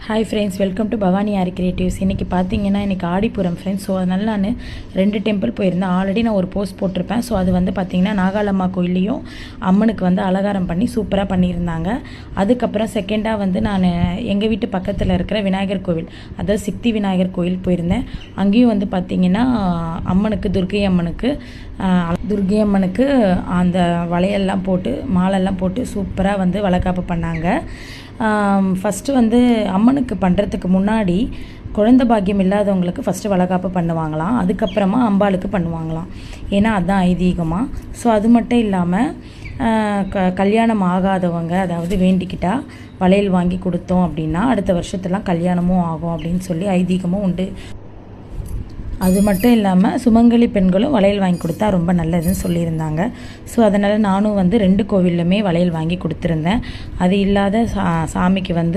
Hi friends, welcome to Bhavani aari creatives. இன்றைக்கி பார்த்தீங்கன்னா இன்றைக்கி ஆடிப்புறம் ஃப்ரெண்ட்ஸ். ஸோ அதனால் நான் 2 டெம்பிள் போயிருந்தேன். ஆல்ரெடி நான் ஒரு போஸ்ட் போட்டிருப்பேன். ஸோ அது வந்து பார்த்திங்கன்னா நாகாலம்மா கோயிலையும் அம்மனுக்கு வந்து அலங்காரம் பண்ணி சூப்பராக பண்ணியிருந்தாங்க. அதுக்கப்புறம் செகண்டாக வந்து நான் எங்கள் வீட்டு பக்கத்தில் இருக்கிற விநாயகர் கோவில், அதாவது சக்தி விநாயகர் கோயில் போயிருந்தேன். அங்கேயும் வந்து பார்த்திங்கன்னா அம்மனுக்கு துர்க்கை அம்மனுக்கு அந்த வளையல்லாம் போட்டு மாலெல்லாம் போட்டு சூப்பராக வந்து வளைகாப்பு பண்ணாங்க. ஃபஸ்ட்டு வந்து அம்மனுக்கு பண்ணுறதுக்கு முன்னாடி குழந்தை பாக்கியம் இல்லாதவங்களுக்கு ஃபஸ்ட்டு வளைகாப்பு பண்ணுவாங்களாம். அதுக்கப்புறமா அம்பாளுக்கு பண்ணுவாங்களாம். ஏன்னா அதுதான் ஐதீகமாக. ஸோ அது மட்டும் இல்லாமல் கல்யாணம் ஆகாதவங்க, அதாவது வேண்டிக்கிட்டா வளையல் வாங்கி கொடுத்தோம் அப்படின்னா அடுத்த வருஷத்துலாம் கல்யாணமும் ஆகும் அப்படின்னு சொல்லி ஐதீகமும் உண்டு. அது மட்டும் இல்லாமல் சுமங்கலி பெண்களும் வளையல் வாங்கி கொடுத்தா ரொம்ப நல்லதுன்னு சொல்லியிருந்தாங்க. ஸோ அதனால் நானும் வந்து 2 கோவில்லுமே வளையல் வாங்கி கொடுத்துருந்தேன். அது இல்லாத சாமிக்கு வந்து